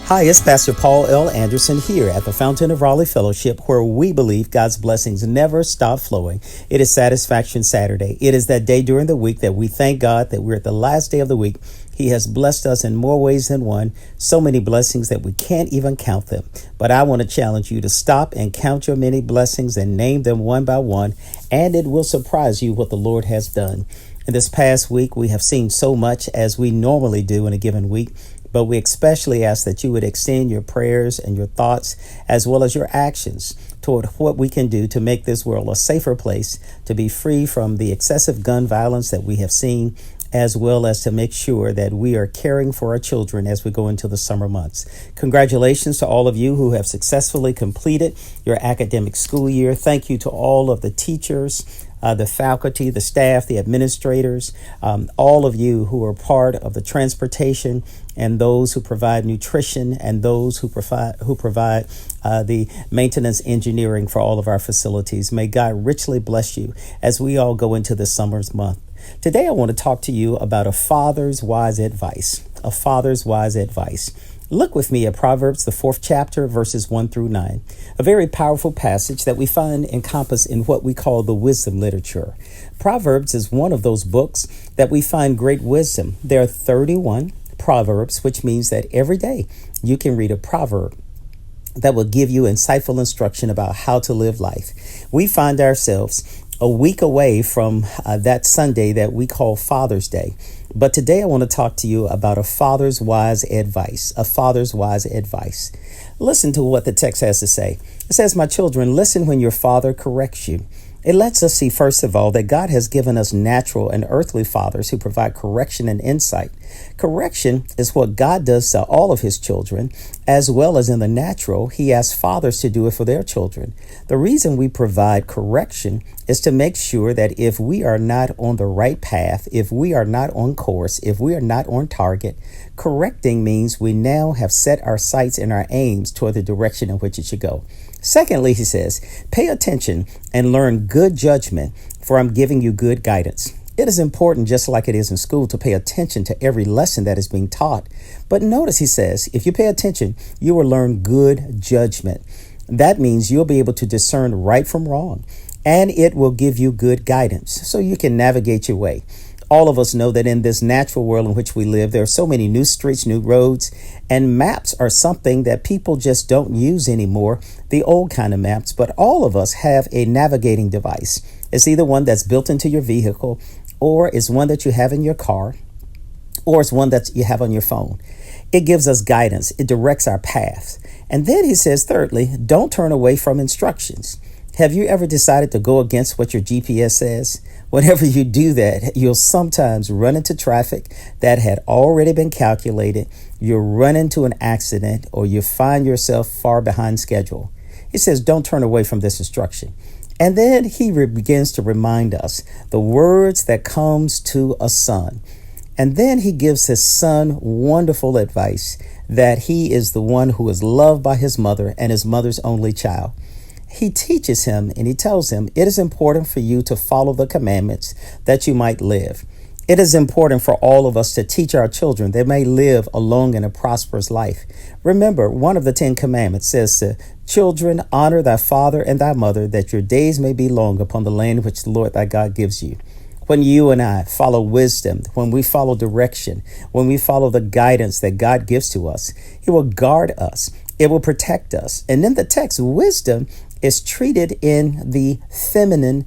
Hi, it's Pastor Paul L. Anderson here at the Fountain of Raleigh Fellowship, where we believe God's blessings never stop flowing. It is Satisfaction Saturday. It is that day during the week that we thank God that we're at the last day of the week. He has blessed us in more ways than one, so many blessings that we can't even count them. But I want to challenge you to stop and count your many blessings and name them one by one, and it will surprise you what the Lord has done. In this past week, we have seen so much as we normally do in a given week. But we especially ask that you would extend your prayers and your thoughts as well as your actions toward what we can do to make this world a safer place, to be free from the excessive gun violence that we have seen, as well as to make sure that we are caring for our children as we go into the summer months. Congratulations to all of you who have successfully completed your academic school year. Thank you to all of the teachers, the faculty, the staff, the administrators, all of you who are part of the transportation and those who provide nutrition and those who provide the maintenance engineering for all of our facilities. May God richly bless you as we all go into this summer's month. Today, I want to talk to you about a father's wise advice. A father's wise advice. Look with me at Proverbs, the 4th chapter, verses 1 through 9. A very powerful passage that we find encompassed in what we call the wisdom literature. Proverbs is one of those books that we find great wisdom. There are 31 Proverbs, which means that every day you can read a proverb that will give you insightful instruction about how to live life. We find ourselves a week away from that Sunday that we call Father's Day. But today I want to talk to you about a father's wise advice, a father's wise advice. Listen to what the text has to say. It says, "My children, listen when your father corrects you." It lets us see, first of all, that God has given us natural and earthly fathers who provide correction and insight. Correction is what God does to all of his children, as well as in the natural, he asks fathers to do it for their children. The reason we provide correction is to make sure that if we are not on the right path, if we are not on course, if we are not on target, correcting means we now have set our sights and our aims toward the direction in which it should go. Secondly, he says, pay attention and learn good judgment, for I'm giving you good guidance. It is important, just like it is in school, to pay attention to every lesson that is being taught. But notice he says, if you pay attention, you will learn good judgment. That means you'll be able to discern right from wrong, and it will give you good guidance so you can navigate your way. All of us know that in this natural world in which we live, there are so many new streets, new roads, and maps are something that people just don't use anymore, the old kind of maps. But all of us have a navigating device. It's either one that's built into your vehicle, or it's one that you have in your car, or it's one that you have on your phone. It gives us guidance. It directs our paths. And then he says, thirdly, don't turn away from instructions. Have you ever decided to go against what your GPS says? Whenever you do that, you'll sometimes run into traffic that had already been calculated. You'll run into an accident, or you find yourself far behind schedule. He says, don't turn away from this instruction. And then he begins to remind us the words that comes to a son. And then he gives his son wonderful advice that he is the one who is loved by his mother and his mother's only child. He teaches him and he tells him it is important for you to follow the commandments that you might live. It is important for all of us to teach our children they may live a long and a prosperous life. Remember, one of the 10 commandments says to children, honor thy father and thy mother, that your days may be long upon the land which the Lord thy God gives you. When you and I follow wisdom, when we follow direction, when we follow the guidance that God gives to us, he will guard us. It will protect us. And in the text, wisdom is treated in the feminine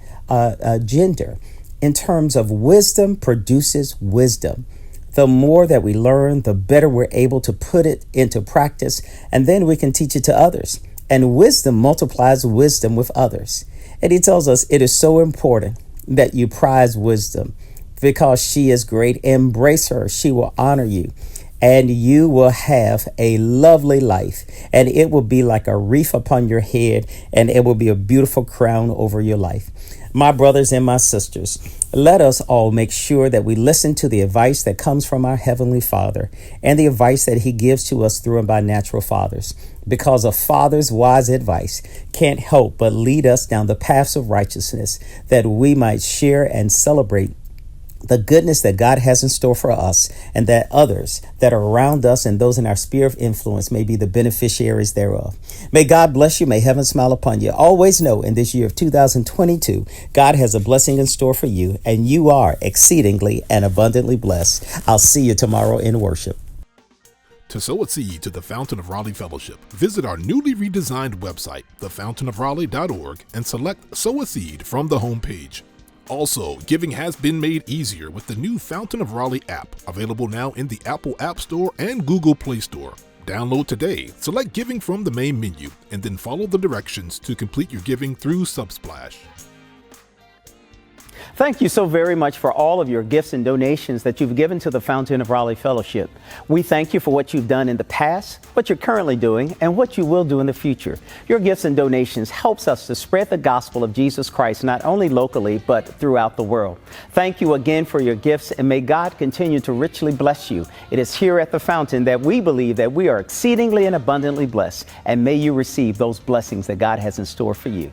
gender. In terms of wisdom produces wisdom. The more that we learn, the better we're able to put it into practice, and then we can teach it to others. And wisdom multiplies wisdom with others. And he tells us it is so important that you prize wisdom because she is great. Embrace her. She will honor you. And you will have a lovely life, and it will be like a wreath upon your head, and it will be a beautiful crown over your life. My brothers and my sisters, let us all make sure that we listen to the advice that comes from our Heavenly Father and the advice that he gives to us through and by natural fathers, because a father's wise advice can't help but lead us down the paths of righteousness that we might share and celebrate the goodness that God has in store for us, and that others that are around us and those in our sphere of influence may be the beneficiaries thereof. May God bless you. May heaven smile upon you. Always know in this year of 2022, God has a blessing in store for you, and you are exceedingly and abundantly blessed. I'll see you tomorrow in worship. To sow a seed to the Fountain of Raleigh Fellowship, visit our newly redesigned website, thefountainofraleigh.org, and select Sow a Seed from the homepage. Also, giving has been made easier with the new Fountain of Raleigh app, available now in the Apple App Store and Google Play Store. Download today, select Giving from the main menu, and then follow the directions to complete your giving through Subsplash. Thank you so very much for all of your gifts and donations that you've given to the Fountain of Raleigh Fellowship. We thank you for what you've done in the past, what you're currently doing, and what you will do in the future. Your gifts and donations helps us to spread the gospel of Jesus Christ, not only locally, but throughout the world. Thank you again for your gifts, and may God continue to richly bless you. It is here at the Fountain that we believe that we are exceedingly and abundantly blessed, and may you receive those blessings that God has in store for you.